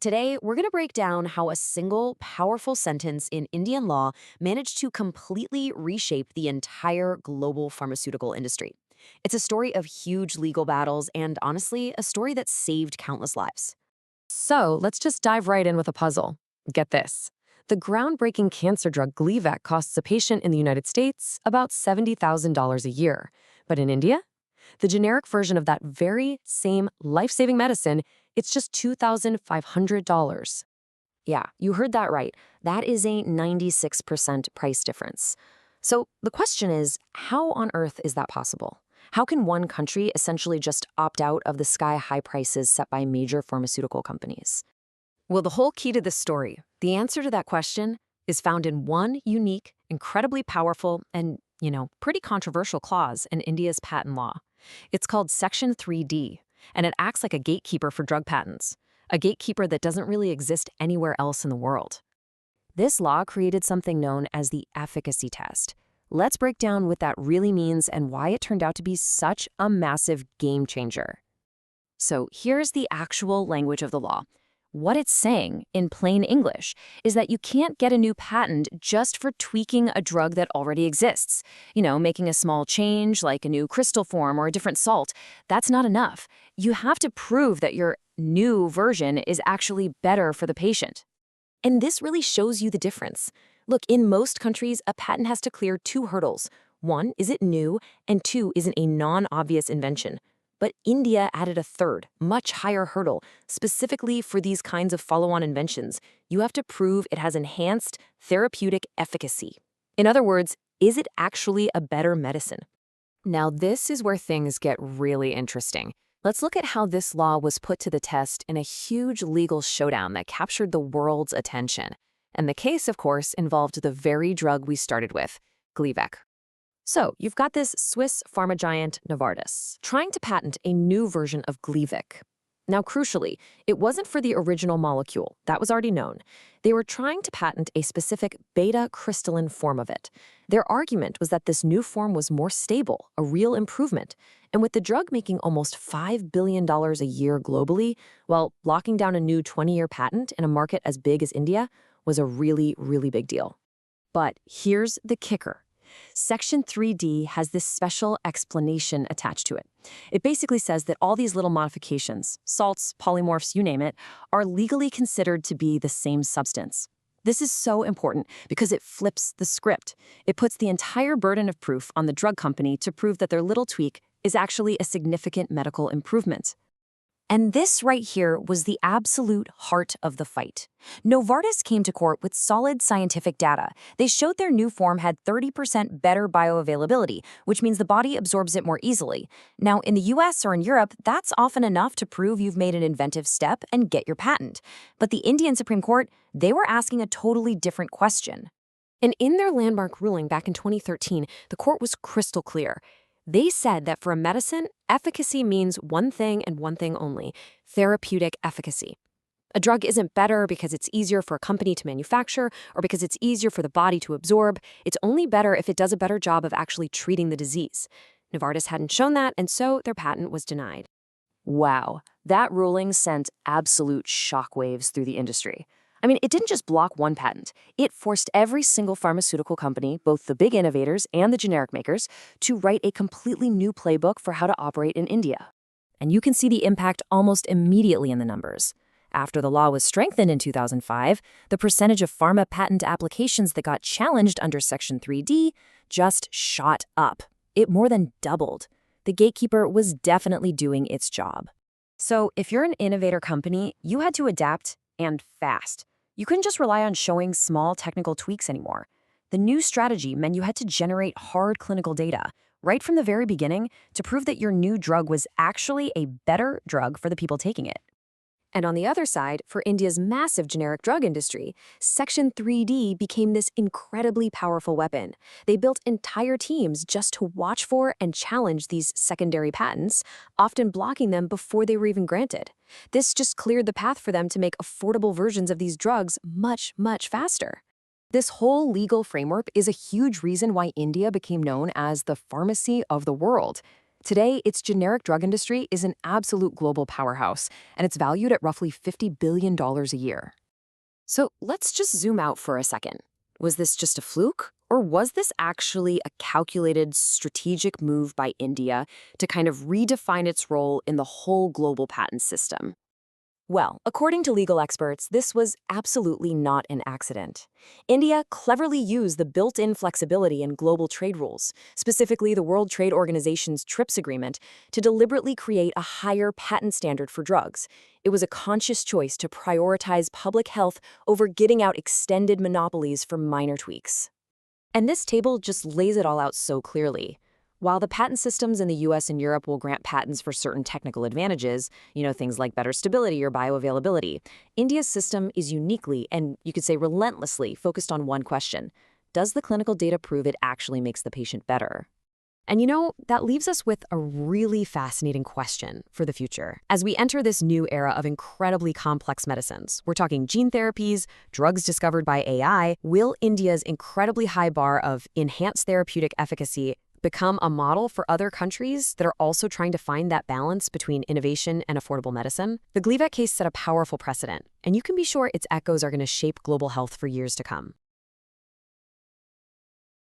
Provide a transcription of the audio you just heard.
Today, we're going to break down how a single, powerful sentence in Indian law managed to completely reshape the entire global pharmaceutical industry. It's a story of huge legal battles and, honestly, a story that saved countless lives. So let's just dive right in with a puzzle. Get this. The groundbreaking cancer drug Gleevec costs a patient in the United States about $70,000 a year. But in India, the generic version of that very same life-saving medicine, it's just $2,500. Yeah, you heard that right. That is a 96% price difference. So the question is, how on earth is that possible? How can one country essentially just opt out of the sky-high prices set by major pharmaceutical companies? Well, the whole key to this story, the answer to that question, is found in one unique, incredibly powerful, and, pretty controversial clause in India's patent law. It's called Section 3D, and it acts like a gatekeeper for drug patents, a gatekeeper that doesn't really exist anywhere else in the world. This law created something known as the efficacy test. Let's break down what that really means and why it turned out to be such a massive game changer. So here's the actual language of the law. What it's saying, in plain English, is that you can't get a new patent just for tweaking a drug that already exists. Making a small change, like a new crystal form or a different salt. That's not enough. You have to prove that your new version is actually better for the patient. And this really shows you the difference. Look, in most countries, a patent has to clear two hurdles. One, is it new? And two, is it a non-obvious invention? But India added a third, much higher hurdle, specifically for these kinds of follow-on inventions. You have to prove it has enhanced therapeutic efficacy. In other words, is it actually a better medicine? Now, this is where things get really interesting. Let's look at how this law was put to the test in a huge legal showdown that captured the world's attention. And the case, of course, involved the very drug we started with, Gleevec. So, you've got this Swiss pharma giant Novartis trying to patent a new version of Gleevec. Now, crucially, it wasn't for the original molecule. That was already known. They were trying to patent a specific beta-crystalline form of it. Their argument was that this new form was more stable, a real improvement. And with the drug making almost $5 billion a year globally, well, locking down a new 20-year patent in a market as big as India was a really, really big deal. But here's the kicker. Section 3D has this special explanation attached to it. It basically says that all these little modifications, salts, polymorphs, you name it, are legally considered to be the same substance. This is so important because it flips the script. It puts the entire burden of proof on the drug company to prove that their little tweak is actually a significant medical improvement. And this right here was the absolute heart of the fight. Novartis came to court with solid scientific data. They showed their new form had 30% better bioavailability, which means the body absorbs it more easily. Now, in the US or in Europe, that's often enough to prove you've made an inventive step and get your patent. But the Indian Supreme Court, they were asking a totally different question. And in their landmark ruling back in 2013, the court was crystal clear. They said that for a medicine, efficacy means one thing and one thing only: therapeutic efficacy. A drug isn't better because it's easier for a company to manufacture or because it's easier for the body to absorb. It's only better if it does a better job of actually treating the disease. Novartis hadn't shown that, and so their patent was denied. Wow, that ruling sent absolute shockwaves through the industry. I mean, it didn't just block one patent. It forced every single pharmaceutical company, both the big innovators and the generic makers, to write a completely new playbook for how to operate in India. And you can see the impact almost immediately in the numbers. After the law was strengthened in 2005, the percentage of pharma patent applications that got challenged under Section 3D just shot up. It more than doubled. The gatekeeper was definitely doing its job. So if you're an innovator company, you had to adapt, and fast. You couldn't just rely on showing small technical tweaks anymore. The new strategy meant you had to generate hard clinical data, right from the very beginning, to prove that your new drug was actually a better drug for the people taking it. And on the other side, for India's massive generic drug industry, Section 3D became this incredibly powerful weapon. They built entire teams just to watch for and challenge these secondary patents, often blocking them before they were even granted. This just cleared the path for them to make affordable versions of these drugs much, much faster. This whole legal framework is a huge reason why India became known as the pharmacy of the world. Today, its generic drug industry is an absolute global powerhouse, and it's valued at roughly $50 billion a year. So let's just zoom out for a second. Was this just a fluke? Or was this actually a calculated, strategic move by India to kind of redefine its role in the whole global patent system? Well, according to legal experts, this was absolutely not an accident. India cleverly used the built-in flexibility in global trade rules, specifically the World Trade Organization's TRIPS agreement, to deliberately create a higher patent standard for drugs. It was a conscious choice to prioritize public health over getting out extended monopolies for minor tweaks. And this table just lays it all out so clearly. While the patent systems in the US and Europe will grant patents for certain technical advantages, things like better stability or bioavailability, India's system is uniquely, and you could say relentlessly, focused on one question. Does the clinical data prove it actually makes the patient better? And that leaves us with a really fascinating question for the future. As we enter this new era of incredibly complex medicines, we're talking gene therapies, drugs discovered by AI, will India's incredibly high bar of enhanced therapeutic efficacy become a model for other countries that are also trying to find that balance between innovation and affordable medicine? The Gleevec case set a powerful precedent, and you can be sure its echoes are going to shape global health for years to come.